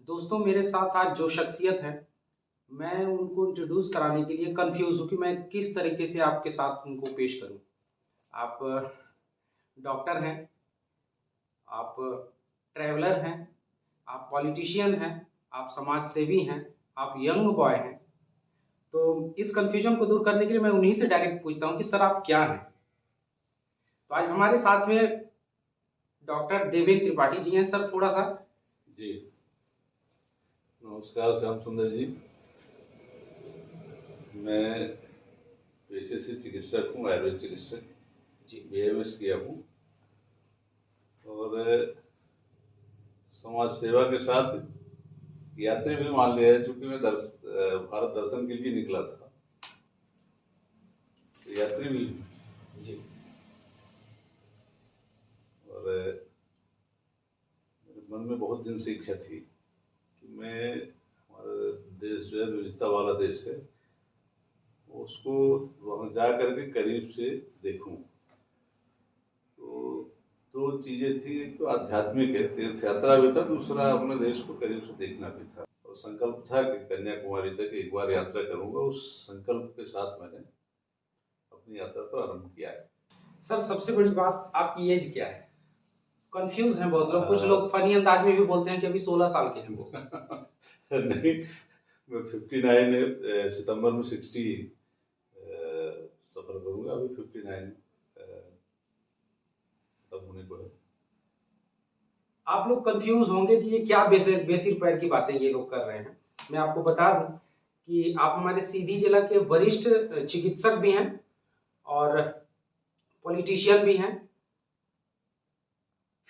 दोस्तों, मेरे साथ आज जो शख्सियत है, मैं उनको इंट्रोड्यूस कराने के लिए कंफ्यूज हूँ कि मैं किस तरीके से आपके साथ उनको पेश करूँ। आप डॉक्टर हैं, आप ट्रैवलर हैं, आप पॉलिटिशियन हैं, आप समाज सेवी हैं, आप यंग बॉय हैं। तो इस कंफ्यूजन को दूर करने के लिए मैं उन्हीं से डायरेक्ट पूछता हूँ कि सर आप क्या हैं। तो आज हमारे साथ में डॉक्टर देवेंद्र त्रिपाठी जी हैं। सर थोड़ा सा। जी नमस्कार श्याम सुंदर जी। मैं पेशे से चिकित्सक हूँ, आयुर्वेद चिकित्सक। जी। बीएमएस किया हूँ और समाज सेवा के साथ यात्री भी मान लिया है, चूंकि मैं भारत दर्शन के लिए निकला था, तो यात्री भी हूँ। जी। और मेरे मन में बहुत दिन से इच्छा थी कि मैं, हमारा देश जो है विविधता वाला देश है, उसको वहाँ जा करके करीब से देखूं। तो दो चीजें थी, एक तो आध्यात्मिक है, तीर्थ यात्रा भी था, दूसरा अपने देश को करीब से देखना भी था। और संकल्प था कि कन्याकुमारी तक एक बार यात्रा करूंगा। उस संकल्प के साथ मैंने अपनी यात्रा प्रारंभ किया है। सर सबसे बड़ी बात, आपकी एज क्या है? कंफ्यूज हैं बहुत लोग। कुछ लोग फनी अंदाज में भी बोलते हैं कि अभी 16 साल के हैं वो। नहीं, मैं 59 सितंबर में 60 सफर करूंगा। अभी 59 तब होने को है। आप लोग कंफ्यूज होंगे कि ये क्या बेसिर पैर की बातें ये लोग कर रहे हैं। मैं आपको बता दूं कि आप हमारे सीधी जिला के वरिष्ठ चिकित्सक भी हैं और पॉलिटिशियन भी हैं।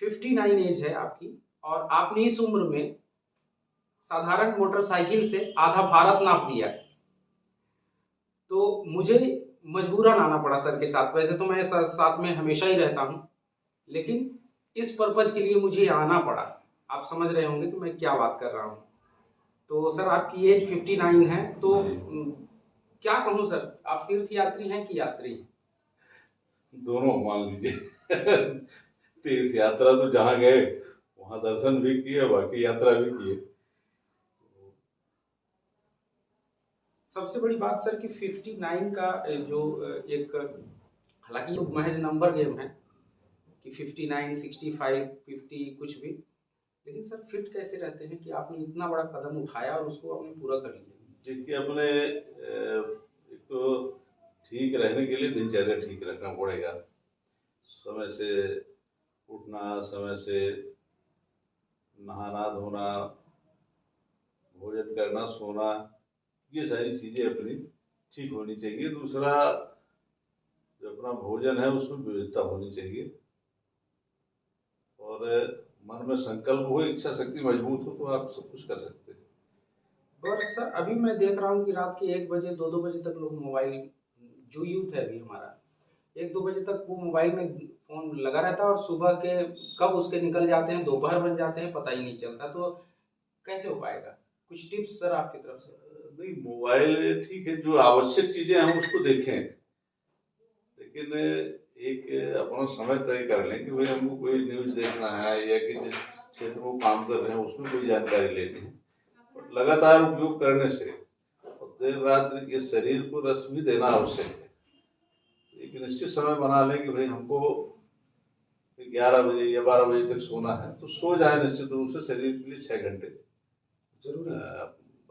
59 एज है आपकी और आपने इस उम्र में साधारण मोटरसाइकिल से आधा भारत नाप दिया है। तो मुझे मजबूरन आना पड़ा सर के साथ। वैसे तो मैं साथ में हमेशा ही रहता हूँ, लेकिन इस पर्पज के लिए मुझे आना पड़ा। आप समझ रहे होंगे कि मैं क्या बात कर रहा हूँ। तो सर आपकी एज 59 है, तो क्या कहूँ सर, आप तीर्थ यात्री हैं कि यात्री हैं? दोनों मान लीजिए। तीर्थ यात्रा तो जहाँ गए वहां दर्शन भी किए, बाकी यात्रा भी किए। सबसे बड़ी बात सर कि 59 का जो एक, हालांकि ये महज नंबर गेम है कि 59, 65, 50 कुछ भी, लेकिन सर फिट कैसे रहते हैं कि आपने इतना बड़ा कदम उठाया और उसको आपने पूरा कर लिया? देखिए, अपने एक तो ठीक रहने के लिए दिनचर्या ठीक रखना पड़ेगा। समय से उठना, समय से नहाना धोना, भोजन करना, सोना, ये सारी चीजें अपनी ठीक होनी चाहिए। दूसरा, जो अपना भोजन है उसमें विविधता होनी चाहिए। और मन में संकल्प हो, इच्छा शक्ति मजबूत हो, तो आप सब कुछ कर सकते हैं। और सर अभी मैं देख रहा हूँ कि रात के 1 बजे 2-2 बजे तक लोग मोबाइल, जो यूथ है अभी हमारा, 1-2 बजे तक वो मोबाइल में फोन लगा रहता है और सुबह के कब उसके निकल जाते हैं, दोपहर बन जाते हैं, पता ही नहीं चलता। तो कैसे हो पाएगा? कुछ टिप्स सर आपकी तरफ से। नहीं, मोबाइल ठीक है, जो आवश्यक चीजें हम उसको देखें, लेकिन एक अपना समय तय कर लें कि भाई हमको कोई न्यूज देखना है या कि जिस क्षेत्र में काम कर रहे हैं उसमें कोई जानकारी लेनी है। और लगातार उपयोग करने से और देर रात ये शरीर को रेस्ट भी देना आवश्यक है। एक निश्चित समय बना लें कि भाई हमको 11 बजे या 12 बजे तक सोना है, तो सो जाए निश्चित रूप से। शरीर के लिए 6 घंटे जरूरी है।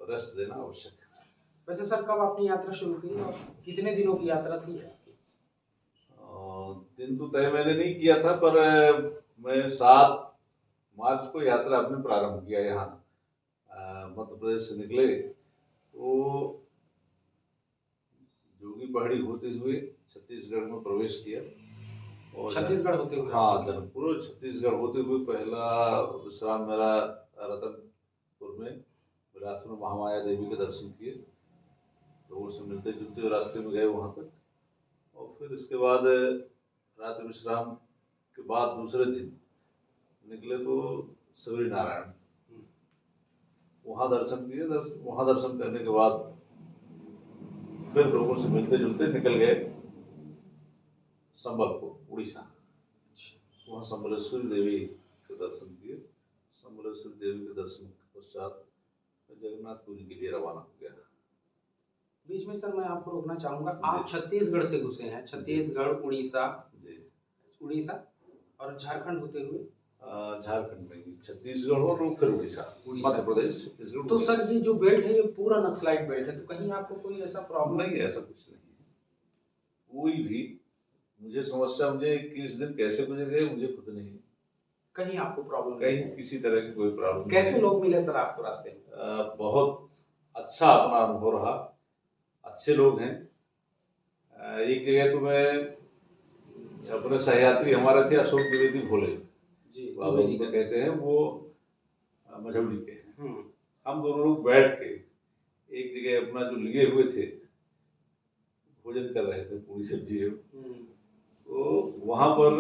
रेस्ट देना आवश्यक है। वैसे सर कब आपने यात्रा शुरू की और कितने दिनों की यात्रा थी? दिन तो तय मैंने नहीं किया था, पर मैं 7 मार्च को यात्रा अपने प्रारंभ किया। यहाँ मध्य प्रदेश से निकले तो जोगी पहाड़ी होते हुए छत्तीसगढ़ में प्रवेश किया। और छत्तीसगढ़ होते हुए? हाँ, जनकपुर छत्तीसगढ़ होते हुए पहला विश्राम मेरा रतनपुर में बिलासपुर महामाया देवी के दर्शन किए। लोगों से मिलते जुलते रास्ते में गए वहाँ तक। और फिर इसके बाद रात्रि विश्राम के बाद दूसरे दिन निकले तो सूर्य नारायण वहाँ दर्शन किए। वहाँ दर्शन करने के बाद फिर लोगों से मिलते जुलते निकल गए संबलपुर, उड़ीसा। वहाँ संबलेश्वरी देवी के दर्शन किए। संबलेश्वरी देवी के दर्शन के तत्पश्चात जगन्नाथपुरी के लिए रवाना हो गया। बीच में सर मैं आपको रोकना चाहूँगा, जी। आप छत्तीसगढ़ से घुसे हैं, छत्तीसगढ़, उड़ीसा, जी। उड़ीसा और झारखंड होते हुए झारखंड में ही, छत्तीसगढ़ और फिर उड़ीसा, मध्य प्रदेश, छत्तीसगढ़। तो सर ये जो बेल्ट है ये पूरा नक्सलाइट बेल्ट है, तो कहीं आपको कोई ऐसा प्रॉब्लम नहीं, ऐसा कुछ नहीं है। कोई भी मुझे समस्या, मुझे किस दिन कैसे गुजरे मुझे खुद नहीं, कहीं आपको प्रॉब्लम कहीं किसी तरह की कोई प्रॉब्लम नहीं। कैसे लोग मिले सर आपको रास्ते में? बहुत अच्छा अपना अनुभव रहा, अच्छे लोग हैं। एक जगह तो मैं अपने सहयात्री हमारे थे अशोक द्विवेदी भोले जी, बाबा जी को कहते हैं, वो मझौली के हैं। हम दोनों लोग बैठ के एक जगह अपना जो लिए हुए थे भोजन कर रहे थे, पूरी सब्जी है, तो वहां पर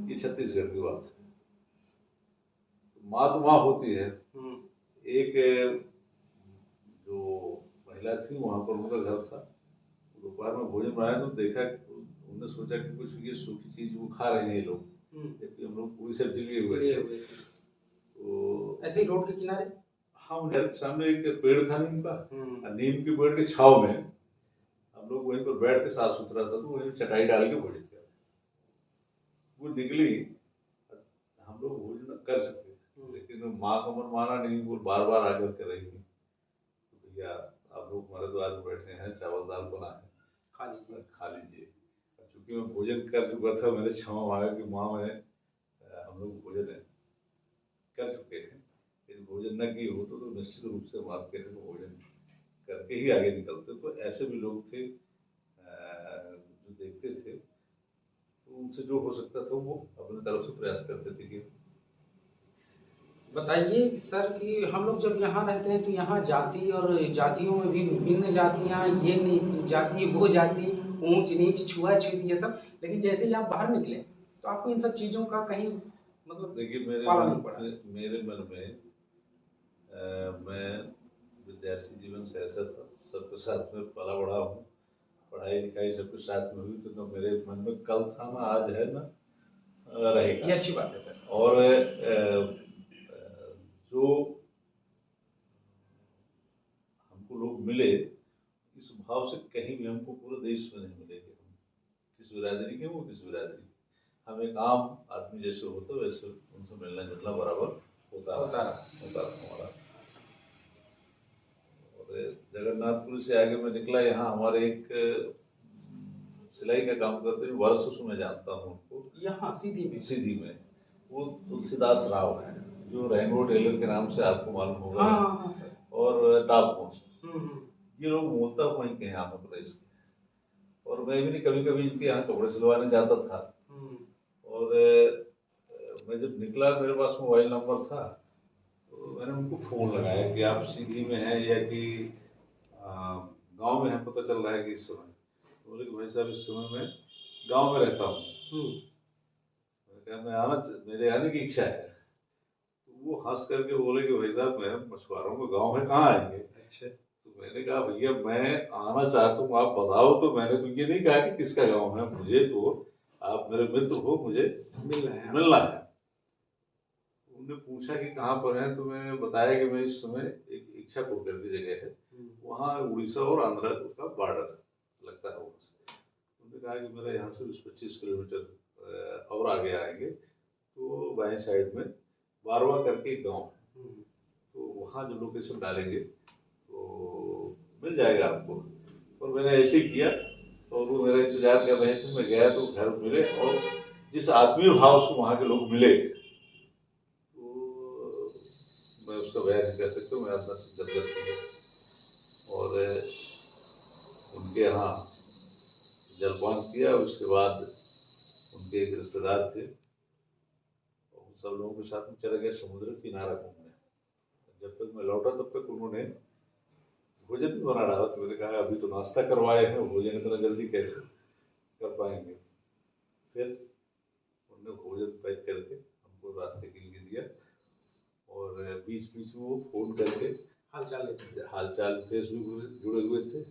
ये छत्तीसगढ़ की बात है, माँ तो माँ होती है। एक जो महिला थी वहां पर उनका घर था, दोपहर में भोजन बनाया तो देखा, उन्होंने सोचा कि कुछ ये सूखी चीज वो खा रहे हैं ये लोग, जबकि हम लोग पूरी सब्जी लिए हुए थे। तो ऐसे ही रोड के किनारे हम घर के सामने एक पेड़ था नीम का, नीम के पेड़ के छाव में हम लोग वहीं पर बैठ के, साफ सुथरा था तो वहीं चटाई डाल के भोजन किया। वो निकली, हम लोग भोजन कर सकते, लेकिन माँ का मन माना नहीं, वो बार बार आकर कर रही थी, तो भैया आप लोग हमारे द्वार में बैठे हैं, चावल दाल बना है, खा लीजिए। चूंकि मैं भोजन कर चुका था, मेरे क्षमा मांगा कि माँ मैं हम लोग भोजन कर चुके हैं, यदि भोजन न किए हो तो निश्चित रूप से हम आपके भोजन करके ही आगे निकलते। तो ऐसे भी लोग थे जो देखते थे, तो उनसे जो हो सकता था वो अपनी तरफ से प्रयास करते थे। कि बताइए सर कि हम लोग जब यहाँ रहते हैं तो यहाँ जाति और जातियों में भी विभिन्न जातियाँ, ये जाति वो जाति, ऊंच नीच छुआछूत ये सब, लेकिन जैसे ही आप बाहर निकले तो आपको इन सब चीज़ों का कहीं मतलब देखिए मेरे मन में मैं विद्यार्थी जीवन से ऐसा था, सबके साथ में पला बड़ा हूँ, पढ़ाई लिखाई सब कुछ साथ में हुई, तो ना मेरे मन में कल था, ना आज है, ना रहेगा। ये अच्छी बात है सर। और जो हमको लोग मिले, इस भाव से कहीं भी हमको पूरे देश में नहीं मिलेंगे। हम किस बिरादरी के, वो किस बिरादरी, हम एक आम आदमी जैसे होते वैसे उनसे मिलना जुलना बराबर होता हमारा। और जगन्नाथपुर से आगे मैं निकला, यहाँ हमारे एक सिलाई का काम करते हैं, वर्षों मैं जानता हूँ उनको, यहाँ सीधी में वो तुलसीदास राव है, जो रेनबो टेलर के नाम से आपको मालूम होगा। हाँ सर। और टॉप मोस्ट, ये लोग मूलतः वहीं के हैं, आंध्र प्रदेश के। और मैं भी कभी कभी इनके यहाँ कपड़े सिलवाने जाता था। और मैं जब निकला, मेरे पास मोबाइल नंबर था, तो मैंने उनको फोन लगाया कि आप सीधी में हैं या कि गांव में है, पता चल रहा है कि इस समय। बोले कि भाई साहब इस समय मैं गांव में रहता हूँ। मेरे आने की इच्छा है। तो वो हंस करके बोले कि भाई साहब मैं मछुआरों का गांव है, कहाँ आएंगे? अच्छा। तो मैंने कहा भैया मैं आना चाहता हूँ, आप बताओ। तो मैंने तो ये नहीं कहा कि किसका गांव है, मुझे तो आप मेरे मित्र हो, मुझे मिलना है। उन्होंने पूछा कि कहाँ पर है, तो मैंने बताया कि मैं इस समय एक इच्छापुर करके जगह है, वहाँ उड़ीसा और आंध्र का बॉर्डर लगता है। उन्होंने कहा कि मेरा यहाँ से 20-25 किलोमीटर और आगे आएंगे तो बाएं साइड में बारवा करके एक गाँव है, तो वहाँ जो लोकेशन डालेंगे तो मिल जाएगा आपको। और मैंने ऐसे ही किया, और वो मेरा इंतजार कर रहे थे। मैं गया तो घर मिले, और जिस आत्मीय भाव से वहाँ के लोग मिले, तो मैं उसका बयान नहीं कर सकता, मैं अपना गदगद किया। और उनके यहाँ जलपान किया। उसके बाद उनके एक रिश्तेदार थे, उन सब लोगों के साथ में चले गए समुद्र किनारा घूमने। जब तक मैं लौटा तब तक उन्होंने भोजन भी बना डाला। तो मैंने कहा अभी तो नाश्ता करवाए हैं, भोजन इतना जल्दी कैसे कर पाएंगे? फिर उन्होंने भोजन पैक करके हमको रास्ते के लिए दिया, और बीच बीच में वो फोन करके हालचाल फेसबुक से जुड़े हुए थे,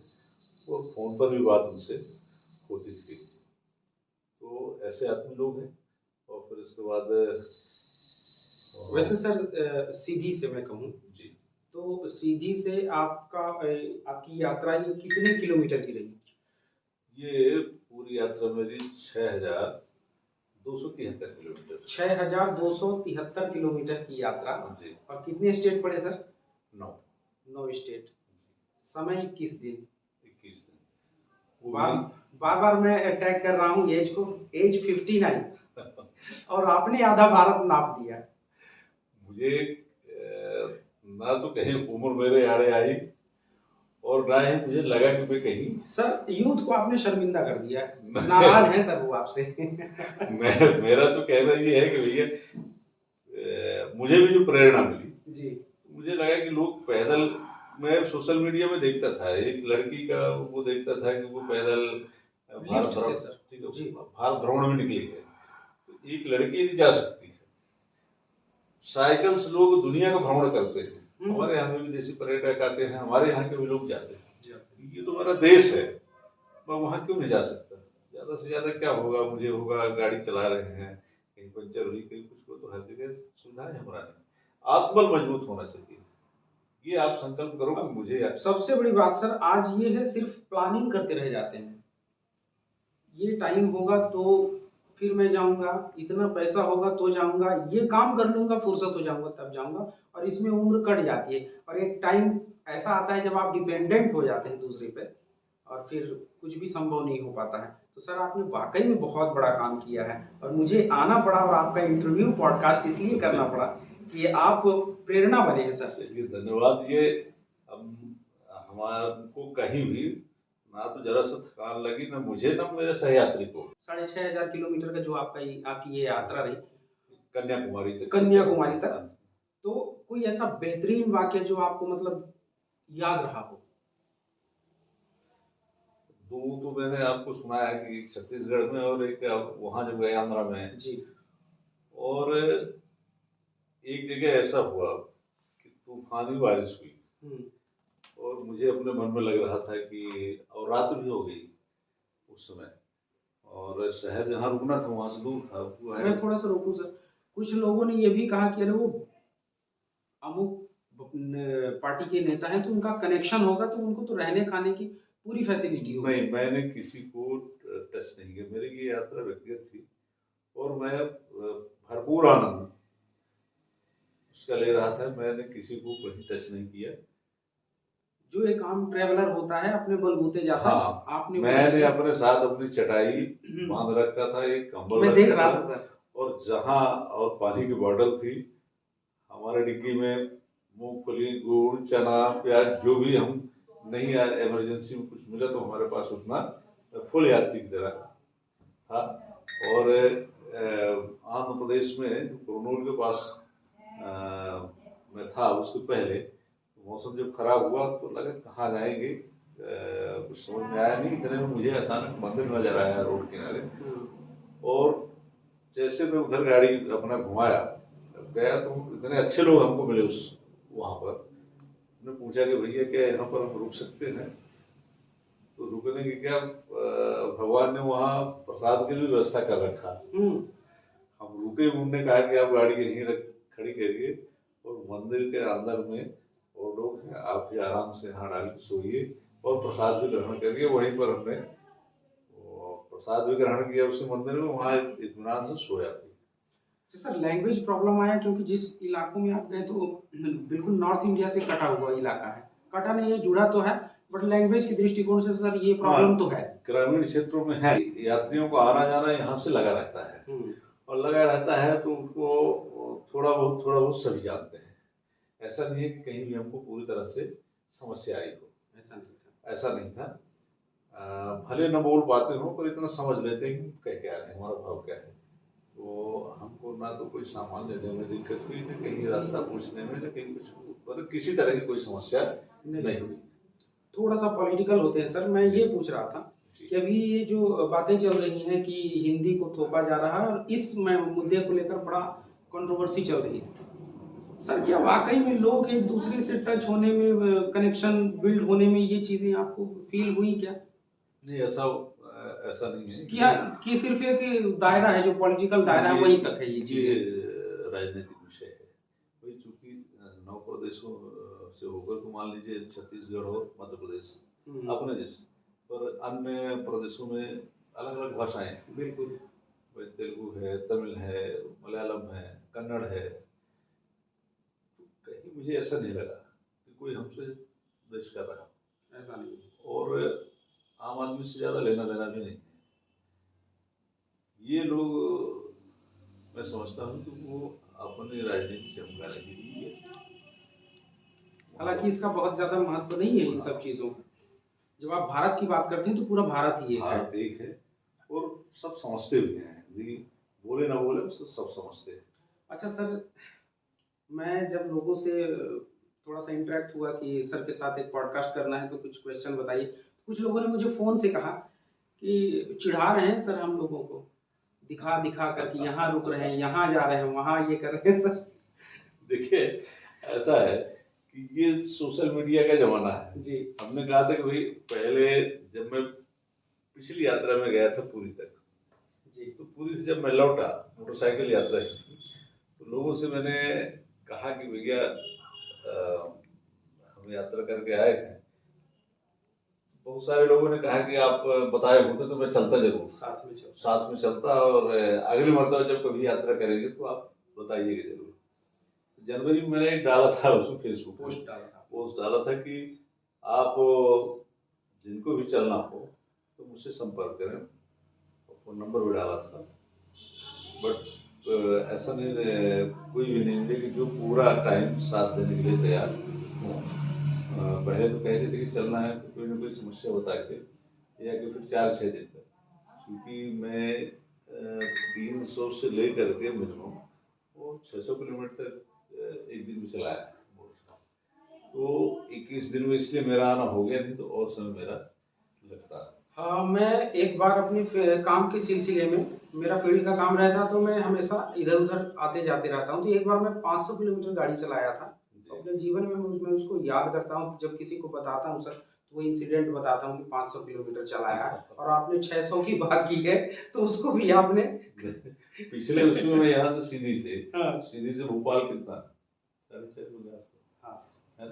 और फोन पर भी बात उनसे होती थी। तो ऐसे आदमी लोग हैं। और फिर इसके बाद वैसे सर सीधी से मैं कहूँ जी, तो सीधी से आपकी यात्रा ये कितने किलोमीटर की रही? ये पूरी यात्रा मेरी 6273 किलोमीटर। 6273 किलोमीटर की यात्रा। जी, और कितने स्टेट पड़े सर? 9 9 स्टेट। समय 21 दिन। 21 दिन। वो बार भी बार बार मैं अटैक कर रहा हूँ एज को, एज 59 और आपने आधा भारत नाप दिया। मुझे ना तो कहीं उम्र मेरे आड़े आई और ना ही मुझे लगा कि मैं कहीं सर यूथ को आपने शर्मिंदा कर दिया है, नाराज हैं सर वो आपसे। मेरा तो कहना ये है कि भैया मुझे भी जो प्रेरणा मिली जी मुझे लगा कि लोग पैदल, मैं सोशल मीडिया में देखता था एक लड़की का, वो देखता था कि वो पैदल भारत लिफ्ट से भ्रमण, सर। ठीक है, जी भारत भ्रमण में निकली है। तो एक लड़की यदि जा सकती है, साइकिल से लोग दुनिया का भ्रमण करते हैं, हमारे यहाँ में विदेशी पर्यटक आते हैं, हमारे यहाँ के भी लोग जाते हैं, ये तो मेरा देश है, मैं वहाँ क्यों नहीं जा सकता? ज्यादा से ज्यादा क्या होगा, मुझे होगा, गाड़ी चला रहे हैं, कहीं पंचर हुई कहीं कुछ हो, तो हर जगह सुविधाएं हमारा नहीं। आत्मबल मजबूत होना चाहिए, ये आप संकल्प करो कि मुझे सबसे बड़ी बात सर आज ये है, सिर्फ प्लानिंग करते रह जाते हैं। ये टाइम होगा तो फिर मैं जाऊंगा, इतना पैसा होगा तो जाऊंगा, ये काम कर लूंगा, फुर्सत हो जाऊंगा तब जाऊंगा, और इसमें उम्र कट जाती है। और एक टाइम ऐसा आता है जब आप डिपेंडेंट हो जाते हैं दूसरे पे, और फिर कुछ भी संभव नहीं हो पाता है। तो सर आपने वाकई में बहुत बड़ा काम किया है, और मुझे आना पड़ा और आपका इंटरव्यू पॉडकास्ट इसलिए करना पड़ा कि आप प्रेरणा बने हैं सर। चलिए धन्यवाद। ये हम हमारे कहीं भी ना तो जरा सा थकान लगी, ना मुझे ना मेरे सहयात्री को। 6500 किलोमीटर का जो आपकी ये यात्रा रही कन्याकुमारी तक, तो कोई ऐसा बेहतरीन वाक्य जो आपको मतलब याद रहा हो? दो तो मैंने आपको सुनाया कि एक छत्तीसगढ़ में और एक वहां जब गए आंध्रा में जी। और एक जगह ऐसा हुआ कि तूफानी बारिश हुई और मुझे अपने मन में लग रहा था कि, और रात भी हो गई उस समय, और शहर जहाँ रुकना था वहां से दूर था। मैं थोड़ा सा रोकूं सर, कुछ लोगों ने ये भी कहा कि अरे वो अमुक पार्टी के नेता हैं तो उनका कनेक्शन होगा तो उनको तो रहने खाने की पूरी फैसिलिटी होगी। नहीं, मैंने किसी को टच नहीं किया, मेरी ये यात्रा व्यक्तिगत थी और मैं भरपूर आनंद उसका ले रहा था, मैंने किसी को कहीं टच नहीं किया। जो एक आम ट्रेवलर होता है अपने बलबूते जाता है। हाँ, आपने मैंने अपने साथ अपनी चटाई बांध रखा था, एक कंबल मैं देख रहा था सर, और जहाँ और पानी की बोतल थी, हमारे डिग्गी में मूंगफली, गुड़, चना, प्याज, जो भी हम नहीं इमरजेंसी में कुछ मिला तो हमारे पास उतना फुल यात्री की तरह था। और आंध्र प्रदेश में कुरनूल के पास मैं था, उसके पहले मौसम जब खराब हुआ तो लगा कहाँ जाएंगे, कुछ समझ में आया नहीं। इतने में मुझे अचानक मंदिर नजर आया रोड किनारे, और जैसे मैं उधर गाड़ी अपना घुमाया गया तो इतने अच्छे लोग हमको मिले उस वहाँ पर। उन्होंने पूछा कि भैया क्या यहाँ पर हम रुक सकते हैं? तो रुकने की क्या, भगवान ने वहाँ प्रसाद की भी व्यवस्था कर रखा। हम रुके, उन्होंने कहा कि आप गाड़ी यहीं खड़ी करिए और मंदिर के अंदर में और लोग हैं, आप भी आराम से यहाँ डाल के सोइए और प्रसाद भी ग्रहण करिए। वहीं पर हमने प्रसाद भी ग्रहण किया उसी मंदिर में, वहाँ इत्मीनान से सोया। सर लैंग्वेज प्रॉब्लम आया क्योंकि जिस इलाकों में आप गए तो बिल्कुल नॉर्थ इंडिया से कटा हुआ इलाका है, कटा नहीं है, जुड़ा तो है, बट लैंग्वेज के दृष्टिकोण से सर ये प्रॉब्लम तो है। ग्रामीण क्षेत्रों में है, यात्रियों को आना जाना यहाँ से लगा रहता है और लगा रहता है तो उनको थोड़ा बहुत सभी जानते हैं। ऐसा नहीं है कि कहीं भी हमको पूरी तरह से समस्या आई हो, ऐसा नहीं था। भले न बोल पाते हो पर इतना समझ लेते हैं कि क्या है, हमारा भाव क्या है। तो हमको ना तो कोई सामान लेने में दिक्कत हुई, न कहीं रास्ता पूछने में, न कहीं कुछ, मतलब किसी तरह की कोई समस्या नहीं हुई। थोड़ा सा पॉलिटिकल होते हैं सर, मैं ये पूछ रहा था कि अभी ये जो बातें चल रही हैं कि हिंदी को थोपा जा रहा है और इस मुद्दे को लेकर बड़ा कंट्रोवर्सी चल रही है सर, क्या वाकई में लोग एक दूसरे से टच होने में, कनेक्शन बिल्ड होने में ये चीजें आपको फील हुई क्या? नहीं, ऐसा नहीं है क्या कि सिर्फ एक दायरा है जो पॉलिटिकल दायरा है वहीं तक है ये चीजें? राजनीतिक विषय है, 9 प्रदेशों से होकर, तो मान लीजिए छत्तीसगढ़ और मध्य प्रदेश अपने जैसे, पर अन्य प्रदेशों में अलग अलग भाषाएं हैं। बिल्कुल। भाई तेलुगु है, तमिल है, मलयालम है, कन्नड़ है। तो कहीं मुझे ऐसा नहीं लगा कि कोई हमसे द्वेष कर रहा है। ऐसा नहीं है। और आम आदमी से ज़्यादा लेना देना भी नहीं है। ये लोग, मैं समझता हूँ कि वो अपनी राजनीति चमकाने के लिए, हालांकि इसका बहुत ज्यादा महत्व नहीं है इन सब चीजों में। जब आप भारत की बात करते हैं तो पूरा भारत ही एक है। भारत एक है और सब समझते भी हैं, हिंदी बोले ना बोले सब समझते हैं। अच्छा सर, मैं जब लोगों से थोड़ा सा इंटरेक्ट हुआ कि सर के साथ एक पॉडकास्ट करना है तो कुछ क्वेश्चन बताइए, कुछ लोगों ने मुझे फ़ोन से कहा कि चिढ़ा रहे हैं सर हम लोगों को, दिखा दिखा कर कि यहाँ रुक रहे हैं, यहाँ जा रहे हैं, वहाँ ये कर रहे हैं सर। देखिए, ऐसा है कि ये सोशल मीडिया का जमाना है जी। हमने कहा था कि भाई पहले जब मैं पिछली यात्रा में गया था पुरी तक जी, तो पुरी से जब मैं लौटा, मोटरसाइकिल यात्रा की थी, तो लोगों से मैंने कहा कि भैया हम यात्रा करके आए हैं। बहुत सारे लोगों ने कहा कि आप बताए होते तो मैं चलता जरूर, साथ में चलता, और अगली मरतबा जब कभी यात्रा करेंगे तो आप बताइएगा जरूर। जनवरी में मैंने एक डाला था, उसमें फेसबुक पोस्ट डाला था कि आप जिनको भी चलना हो तो मुझसे संपर्क करें, फोन नंबर भी डाला था। बट ऐसा नहीं, कोई भी नहीं मिले कि जो पूरा टाइम साथ देने के लिए तैयार हो। पहले तो कह रहे थे कि चलना है तो कोई ना कोई समस्या बता के, या कि फिर 4-6 दिन तक, क्योंकि मैं 300 से लेकर के मिनिमम और 600 किलोमीटर एक दिन में चलाया। तो 21 दिन में इसलिए मेरा आना हो गया, नहीं तो और समय मेरा लगता। हाँ, मैं एक बार अपने काम के सिलसिले में, मेरा फील्ड का काम रहता तो मैं हमेशा इधर उधर आते जाते रहता हूँ। तो एक बार मैं 500 किलोमीटर गाड़ी चलाया था। अपने जीवन में मैं उसको याद करता हूँ, जब किसी को बताता हूँ सर तो वो इंसिडेंट बताता हूँ कि 500 किलोमीटर चलाया। और आपने 600 की बात की है तो उसको भी आपने पिछले उसमें मैं यहाँ से सीधी से भोपाल कितना 6.5 है।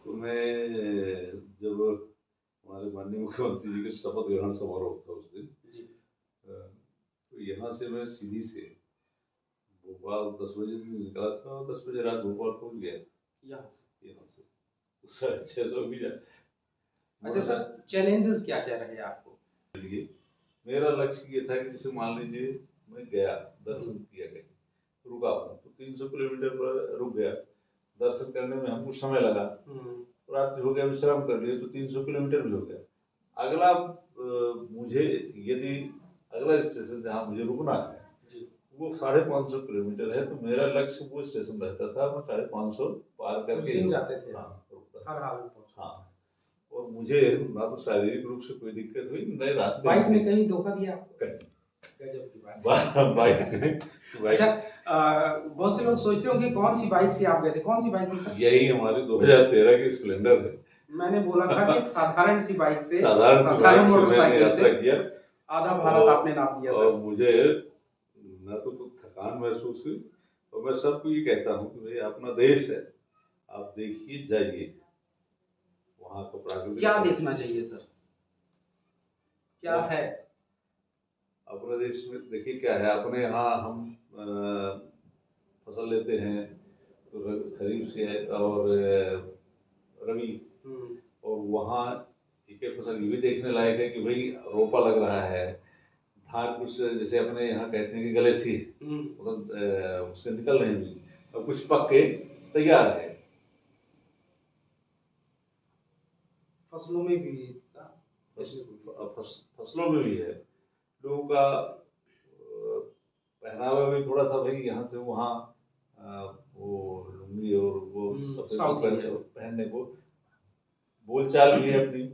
तो मैं जब हमारे माननीय मुख्यमंत्री जी के शपथ ग्रहण समारोह था उस दिन जी, तो यहाँ से मैं सीधी से भोपाल 10 बजे निकला था और 10 बजे रात भोपाल पहुँच गया था यहाँ से 650 भी जाए। अच्छा सर, चैलेंजेस क्या क्या रहे आपको? मेरा लक्ष्य ये था कि जैसे मान लीजिए मैं गया, दर्शन किया, गया रुका हूँ तो 300 किलोमीटर पर रुक गया, दर्शन करने में हमको समय लगा, रात्रि हो गया, विश्राम कर लिए तो 300 किलोमीटर भी हो गया। अगला मुझे यदि अगला स्टेशन जहाँ मुझे रुकना है वो 550 किलोमीटर है, तो मेरा लक्ष्य वो स्टेशन रहता था, मैं 550 पार करके जाते थे। हाँ, हर हाल में हाँ। और मुझे ना तो शारीरिक रूप से कोई दिक्कत हुई, नए रास्ते। बाइक ने कहीं धोखा दिया आपको? गजब की बात। बाइक अच्छा, बहुत से लोग सोचते होंगे कौन सी बाइक से आप गए थे, कौन सी बाइक थी सर? यही हमारी 2013 की स्प्लेंडर है। मैंने बोला था कि एक साधारण सी बाइक से, साधारण मोटरसाइकिल से आधा भारत आपने नाप दिया। और मुझे ना तो कुछ थकान महसूस हुई, और मैं सबको ये कहता हूँ कि भाई अपना देश है, आप देखिए जाइए, वहाँ का प्राकृतिक क्या देखना चाहिए सर, क्या है अपने देश में? देखिए क्या है, अपने यहाँ हम फसल लेते हैं तो खरीफ से और रबी, और वहाँ एक फसल ये भी देखने लायक है कि भाई रोपा लग रहा है, धान कुछ जैसे अपने यहाँ कहते हैं कि गलेथी, मतलब उसके निकल रहे हैं, और कुछ पक के तैयार है। फसलों में भी फसलों में भी है। लोगों का पहनावा भी थोड़ा सा भाई यहाँ से वहाँ वो लुंगी और वो सफेद पहनने को, बोलचाल भी है अपनी,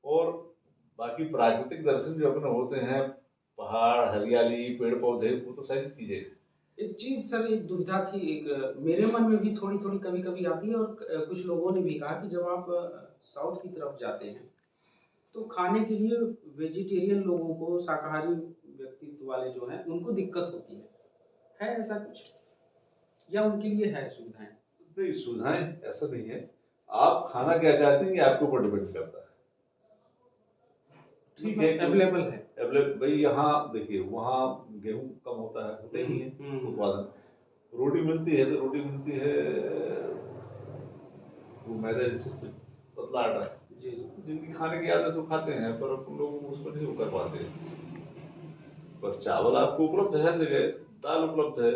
और बाकी प्राकृतिक दर्शन जो अपने होते हैं, पहाड़, हरियाली, पेड़ पौधे, वो तो सारी चीजें। एक चीज सर, एक दुविधा थी, एक मेरे मन में भी थोड़ी थोड़ी कभी कभी आती है, और कुछ लोगों ने भी कहा कि जब आप साउथ की तरफ जाते हैं तो खाने के लिए वेजिटेरियन लोगों को, शाकाहारी व्यक्तित्व वाले जो हैं उनको दिक्कत होती है ऐसा कुछ, या उनके लिए है सुविधाएं? नहीं, सुविधाएं ऐसा नहीं है, आप खाना क्या चाहते हैं ये आपके ऊपर डिपेंड करता है। ठीक है, अवेलेबल है। अवेलेबल भाई, यहाँ देखिए, वहाँ गेहूं कम होता है, होता ही नहीं है उत्पादन। रोटी मिलती है तो रोटी मिलती है वो मैदे जैसे पतला आटा है, जी जिनकी खाने की आदत वो खाते हैं, पर अपन लोग उसको नहीं वो कर पाते। पर चावल आपको उपलब्ध है हर जगह, दाल उपलब्ध है,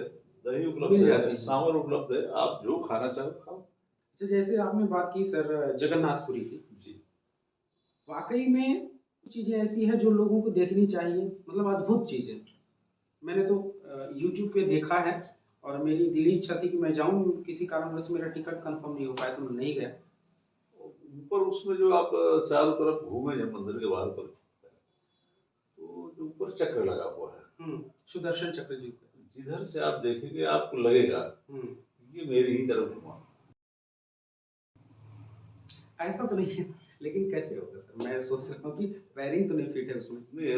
दही उपलब्ध मिल है, जाती है। सांभर उपलब्ध है, आप जो खाना चाहो खाओ। अच्छा, जैसे आपने बात की सर जगन्नाथपुरी की, जी। वाकई में कुछ चीज़ें ऐसी हैं जो लोगों को देखनी चाहिए, मतलब अद्भुत चीज़ें। मैंने तो यूट्यूब पे देखा है और मेरी दिली इच्छा थी कि मैं जाऊं, किसी कारणवश मेरा टिकट कंफर्म नहीं हो पाया तो मैं नहीं गया। ऊपर उसमें जो आप चारों तरफ घूमे हैं मंदिर के बाहर पर, तो जो ऊपर चक्र लगा हुआ है, सुदर्शन चक्र जी का। जिधर से आप देखेंगे आपको लगेगा ये मेरी ही तरफ घुमा। ऐसा तो नहीं है, लेकिन कैसे होगा सर, मैं सोच रहा हूँ कि वायरिंग तो नहीं फिट है उसमें। नहीं,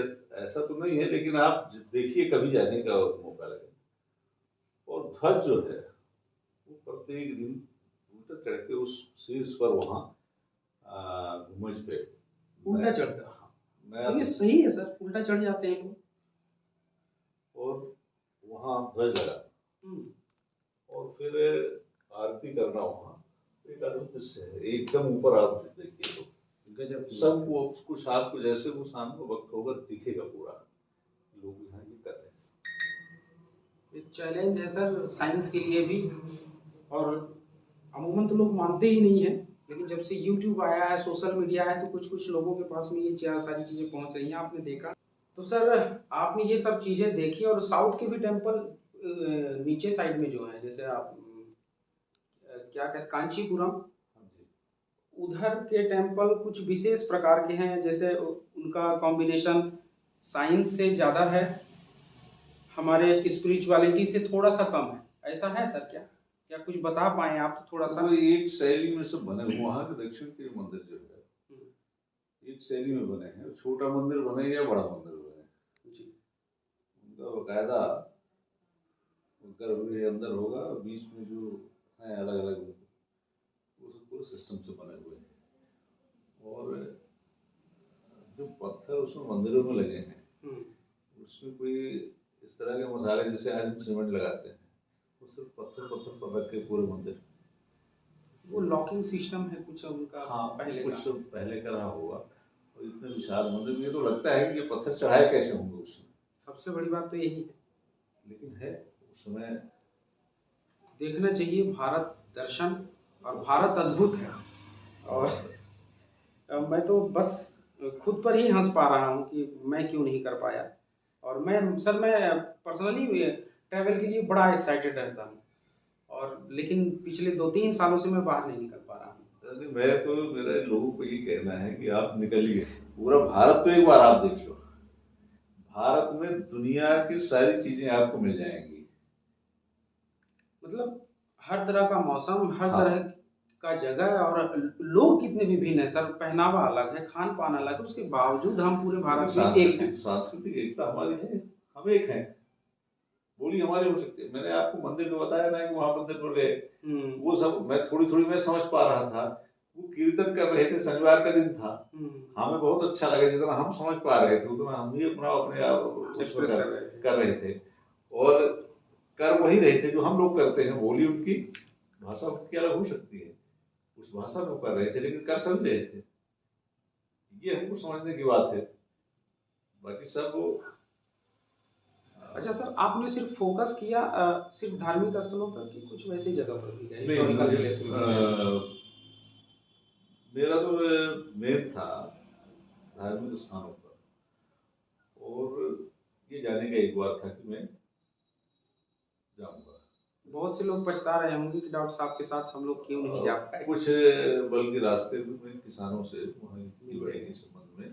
ऐसा तो नहीं है, लेकिन आप देखिए कभी जाने का मौका लगे। और ध्वज जो है वो प्रत्येक दिन उल्टा चढ़ के उस शीर्ष पर वहाँ गुम्बज पे उल्टा चढ़ता। हाँ, मैं तो ये सही है सर, उल्टा चढ़ जाते हैं लोग। और वहाँ ध्वज लगा और फिर आरती करना वहाँ एक अद्भुत दृश्य है। एकदम ऊपर आप देखिए तो गजब। सब वो कुछ आपको जैसे वो शाम को वक्त होगा दिखेगा पूरा, लोग यहाँ ये कर रहे हैं। एक चैलेंज है सर साइंस के लिए भी, और अमूमन तो लोग मानते ही नहीं है, लेकिन जब से यूट्यूब आया है, सोशल मीडिया है, तो कुछ कुछ लोगों के पास में ये सारी चीजें पहुंच रही हैं, आपने देखा। तो सर आपने ये सब चीजें देखी, और साउथ के भी टेम्पल नीचे साइड में जो है, जैसे आप क्या कहते कांचीपुरम, उधर के टेम्पल कुछ विशेष प्रकार के हैं, जैसे उनका कॉम्बिनेशन साइंस से ज़्यादा है, हमारे स्पिरिचुअलिटी से थोड़ा सा कम है। ऐसा है सर क्या? क्या कुछ बता पाए आप तो थोड़ा सा? वो एक शैली में सब बने हुए, वहाँ के दक्षिण के मंदिर जो है एक शैली में बने हैं, छोटा मंदिर बने या बड़ा मंदिर बने जी, उनका बकायदा गर्भगृह अंदर होगा, बीच में जो है अलग अलग वो सब पूरे सिस्टम से बने हुए हैं। और जो पत्थर उसमें मंदिरों में लगे हैं उसमें कोई इस तरह के मसाले जैसे आज हम सीमेंट लगाते हैं, वो सिर्फ पत्थर पत्थर पर रख के पूरे मंदिर। वो लॉकिंग सिस्टम है कुछ उनका, हाँ, पहले कुछ का पहले का रहा होगा। और इतने विशाल मंदिर में ये तो लगता है कि ये पत्थर चढ़ाए कैसे होंगे उसमें। सबसे बड़ी बात तो यही है, लेकिन है उस समय देखना चाहिए भारत दर्शन, और भारत अद्भुत है। और मैं तो बस खुद पर ही हंस पा रहा हूँ कि मैं क्यों नहीं कर पाया। और मैं पर्सनली ट्रैवल के लिए बड़ा एक्साइटेड रहता हूँ, और लेकिन पिछले 2-3 सालों से मैं बाहर नहीं निकल पा रहा हूँ। मैं तो मेरा लोगों को ये कहना है कि आप निकलिए, पूरा भारत तो एक बार आप देख लो। भारत में दुनिया की सारी चीजें आपको मिल जाएंगी, मतलब हर तरह का मौसम, हर तरह का जगह, और लोग कितने विभिन्न है सर, पहनावा अलग है, खान पान अलग है, उसके बावजूद हम पूरे भारत में एक हैं। सांस्कृतिक एकता हमारी है, हम एक हैं, बोली हमारी हो सकती है। मैंने आपको मंदिर में बताया ना कि वहां मंदिर पर गए, वो सब मैं थोड़ी थोड़ी मैं समझ पा रहा था। वो कीर्तन कर रहे थे, शनिवार का दिन था, हमें बहुत अच्छा लगा, जितना हम समझ पा रहे थे उतना हम भी अपना अपने आप कर रहे थे। और कर वही रहे थे जो हम लोग करते हैं, बोली उनकी, भाषा उनकी अलग हो सकती है, उस भाषा में कर रहे थे, लेकिन कर सभी रहे थे। ये हमको समझने की बात है, बाकी सब। अच्छा सर, आपने सिर्फ फोकस किया सिर्फ धार्मिक स्थलों पर, कि कुछ वैसी जगह पर भी गए? मेरा तो मेन था धार्मिक स्थानों पर, और ये जाने का एक बार था कि मैं जाऊंगा। बहुत से लोग पछता रहे होंगे कि डॉक्टर साहब के साथ हम लोग क्यों नहीं जा पाए। कुछ बल्कि रास्ते में किसानों से वहाँ खेती बाड़ी के संबंध में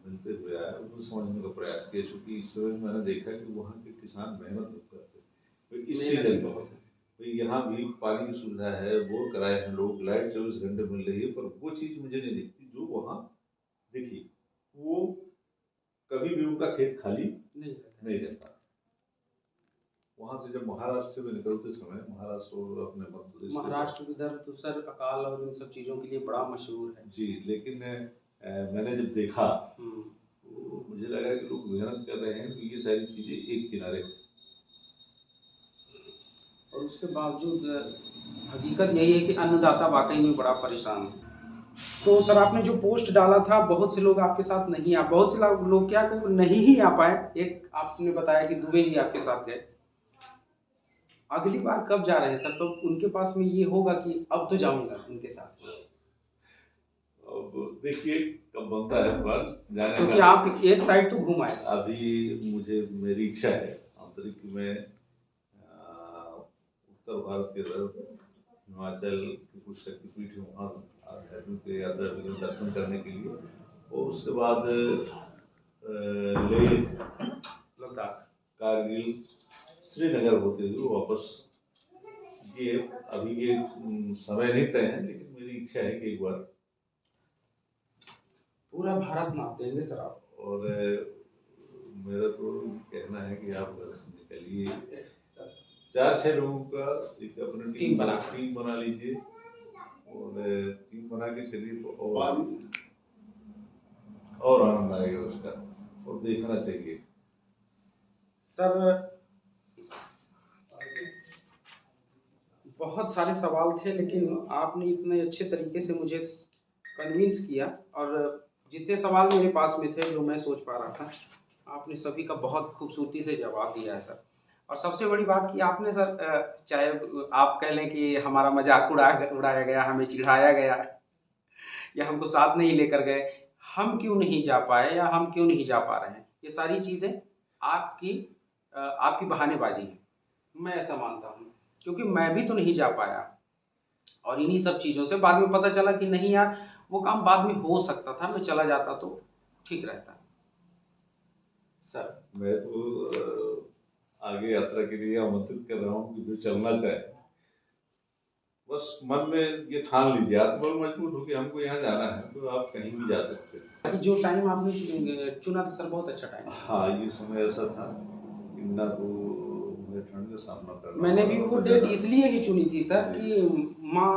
मिलते हुए आया, उनको समझने का प्रयास किया, क्योंकि इस समय मैंने देखा कि वहाँ के किसान मेहनत बहुत करते हैं। इस सीजन बहुत है, यहाँ भी पानी की सुविधा है, बोर कराए हैं लोग, लाइट 24 घंटे मिल रही है, पर वो चीज़ मुझे नहीं दिखती जो वहाँ दिखी। वो कभी भी उनका खेत खाली नहीं रहता। वहाँ से जब महाराष्ट्र से मैं निकलते समय, महाराष्ट्र और अपने मध्य प्रदेश के महाराष्ट्र इधर तो सर अकाल और इन सब चीज़ों के लिए बड़ा मशहूर है। जी, लेकिन मैंने जब देखा हम्म, तो मुझे लगा कि लोग मेहनत कर रहे हैं, तो ये सारी चीज़ें एक किनारे हो। और उसके बावजूद हकीकत यही है कि अन्नदाता वाकई में बड़ा परेशान है। तो सर आपने जो पोस्ट डाला था, बहुत से लोग आपके साथ नहीं आ, बहुत से लोग क्या कि नहीं ही आ पाए। एक आपने बताया कि दुबे जी आपके साथ गए, अगली बार कब जा रहे हैं सर? तो उनके पास में ये होगा कि अब तो जाऊंगा उनके साथ। अब देखिए कब बनता है प्लान जाने क्योंकि का। आप एक साइड तो घूम आए। अभी मेरी इच्छा है आंतरिक कि मैं उत्तर भारत के तरफ हिमाचल की कुछ शक्तिपीठ है वहाँ आध्यात्मिक यात्रा के दर्शन करने के लिए, और उसके बाद लेह, लद्दाख, कारगिल, श्रीनगर होते हुए वापस। ये अभी ये समय नहीं तय है, लेकिन मेरी इच्छा है कि एक बार पूरा भारत नाप देंगे सर आप। और मेरा तो कहना है कि आप घर से निकलिए, 4-6 लोगों का एक अपनी टीम बना लीजिए, और टीम बना के चलिए तो और आनंद आएगा उसका, और देखना चाहिए। सर बहुत सारे सवाल थे, लेकिन आपने इतने अच्छे तरीके से मुझे कन्विंस किया, और जितने सवाल मेरे पास में थे जो मैं सोच पा रहा था, आपने सभी का बहुत खूबसूरती से जवाब दिया है सर। और सबसे बड़ी बात कि आपने सर, चाहे आप कह लें कि हमारा मजाक उड़ाया गया, हमें चिढ़ाया गया, या हमको साथ नहीं लेकर गए, हम क्यों नहीं जा पाए या हम क्यों नहीं जा पा रहे हैं, ये सारी चीज़ें आपकी बहानेबाजी है, मैं ऐसा मानता हूँ। क्योंकि मैं भी तो नहीं जा पाया, और इन्हीं सब चीज़ों से बाद में पता चला कि नहीं यार, वो काम बाद में हो सकता था, मैं चला जाता तो ठीक रहता। सर मैं तो आगे यात्रा के लिए आमंत्रित कर रहा हूँ कि जो चलना चाहे, बस मन में ये ठान लीजिए, आत्मबल मजबूत हो कि हमको यहाँ जाना है, तो आप कहीं भी जा सकते हैं। जो टाइम आपने चुना था सर, बहुत अच्छा टाइम। हाँ, ये समय ऐसा था कि ना तो मुझे ठंड का सामना करना, मैंने भी वो डेट इसलिए ही चुनी थी सर कि माँ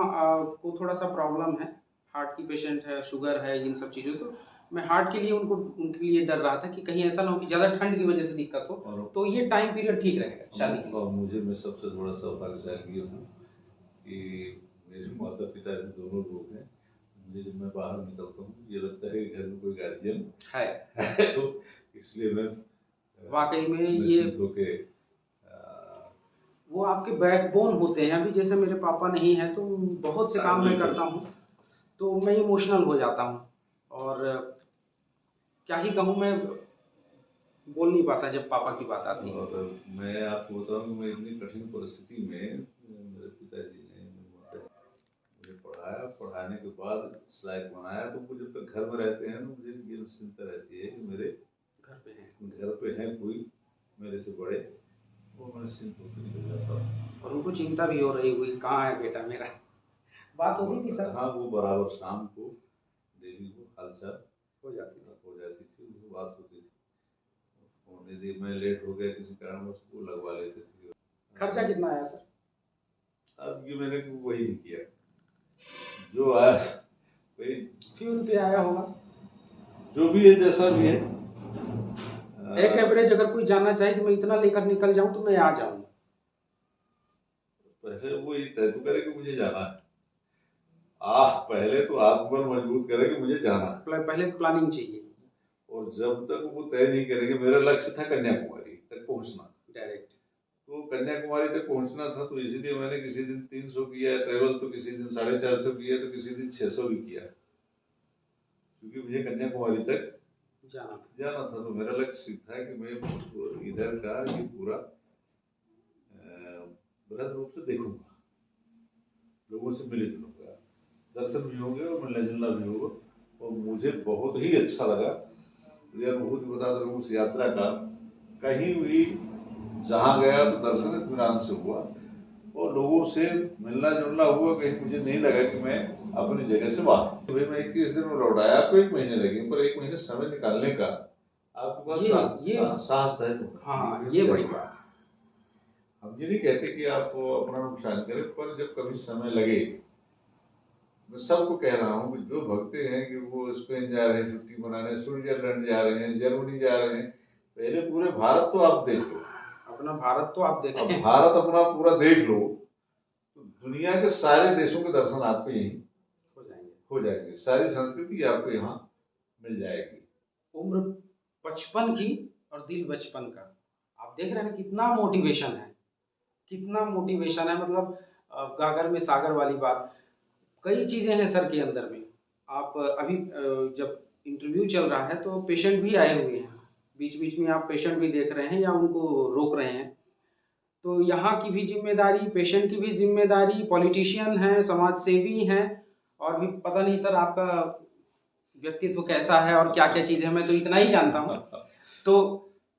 को थोड़ा सा प्रॉब्लम है, हार्ट की पेशेंट है, शुगर है, इन सब चीज़ों, तो मैं हार्ट के लिए उनके लिए डर रहा था कि कहीं ऐसा ना हो कि ज़्यादा ठंड की वजह से दिक्कत हो, तो ये टाइम पीरियड ठीक रहेगा शादी के लिए। और मुझे, मैं सबसे थोड़ा सा भाग्यशाली ये हूँ कि मेरे माता पिता भी दोनों लोग हैं। मुझे जब मैं बाहर निकलता हूँ ये लगता है कि घर में कोई गार्जियन है तो इसलिए मैं वाकई में ये होके वो आपके बैकबोन होते हैं। अभी जैसे मेरे पापा नहीं है तो बहुत से काम मैं करता हूँ तो मैं इमोशनल हो जाता हूँ, और क्या ही कहूँ, मैं बोल नहीं पाता जब पापा की बात आती है। और मैं आपको बताऊँ कि मैं इतनी कठिन परिस्थिति में मेरे पिताजी ने मुझे पढ़ाया, पढ़ाने के बाद इस लायक बनाया, तो वो जब तक घर में रहते हैं तो मुझे ये चिंता रहती है कि मेरे घर पे हैं कोई मेरे से बड़े, वो मैं निश्चिंत होकर निकल जाता हूँ। और उनको चिंता भी हो रही हुई, कहाँ है बेटा मेरा, बात होती थी सर। हाँ, वो बराबर शाम को डेली को हालचाल हो जाती थी, वो बात होती थी। यदि मैं लेट हो गया किसी कारणवश वो लगवा लेते थे। खर्चा कितना आया सर? अब ये मैंने वही नहीं किया, जो आया वही फ्यूल पे आया होगा, जो भी है जैसा भी है। एक एवरेज अगर कोई जानना चाहे कि मैं इतना लेकर निकल जाऊं तो मैं आ जाऊं, पहले वो ये तय तो करे कि मुझे जाना है, पहले तो आत्मबल मजबूत करे कि मुझे जाना है, पहले तो प्लानिंग चाहिए। और जब तक वो तय नहीं करेंगे, मेरा लक्ष्य था कन्याकुमारी तक पहुंचना डायरेक्ट, तो कन्याकुमारी तक पहुंचना था, तो इसीलिए मैंने किसी दिन 300 किया ट्रेवल, तो किसी दिन 450 किया, तो किसी दिन 600 भी किया, क्योंकि मुझे कन्याकुमारी तक जाना था। तो मेरा लक्ष्य था कि मैं इधर का ये पूरा बृहद रूप से देखूंगा, लोगों से मिले जुलूंगा, दर्शन भी होंगे और मिलना जुलना भी होगा। और मुझे बहुत ही अच्छा लगा, मुझे अनुभूति बता दूँ उस यात्रा का, कहीं भी जहाँ गया तो दर्शन इत्मीनान से हुआ और लोगों से मिलना जुलना हुआ, कहीं मुझे नहीं लगा कि मैं अपनी जगह से बाहर। भाई मैं 21 दिन में लौट आया, आपको 1 महीने लगे, पर 1 महीने समय निकालने का आपके पास साहस है। हाँ, ये बड़ी बात। हम ये नहीं कहते कि आप अपना नुकसान करें, पर जब कभी समय लगे, मैं सबको कह रहा हूँ कि जो भगते हैं कि वो स्पेन जा रहे हैं छुट्टी मनाने, स्विट्जरलैंड जा रहे हैं, जर्मनी जा रहे हैं, पहले पूरे भारत तो आप देख लो। अपना भारत तो आप अब देखें। भारत अपना पूरा देख लो, तो दुनिया के सारे देशों के दर्शन आपको यहीं हो जाएंगे, सारी संस्कृति आपको यहाँ मिल जाएगी। उम्र 55 की और दिल बचपन का। आप देख रहे हैं कितना मोटिवेशन है, कितना मोटिवेशन है। मतलब गागर में सागर वाली बात, कई चीज़ें हैं सर के अंदर में। आप अभी जब इंटरव्यू चल रहा है तो पेशेंट भी आए हुए हैं, बीच बीच में आप पेशेंट भी देख रहे हैं या उनको रोक रहे हैं। तो यहाँ की भी जिम्मेदारी, पेशेंट की भी जिम्मेदारी, पॉलिटिशियन हैं, समाज सेवी हैं, और भी पता नहीं सर आपका व्यक्तित्व कैसा है और क्या क्या चीज़ें हैं, मैं तो इतना ही जानता हूँ। तो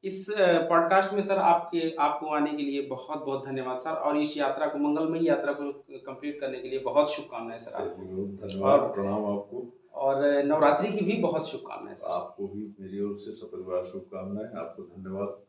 इस पॉडकास्ट में सर आपको आने के लिए बहुत बहुत धन्यवाद सर, और इस यात्रा को, मंगलमयी यात्रा को कंप्लीट करने के लिए बहुत शुभकामनाएं सर आपको। धन्यवाद, प्रणाम आपको, और नवरात्रि की भी बहुत शुभकामनाएं सर। आपको भी मेरी ओर से सपरिवार शुभकामनाएं। आपको धन्यवाद।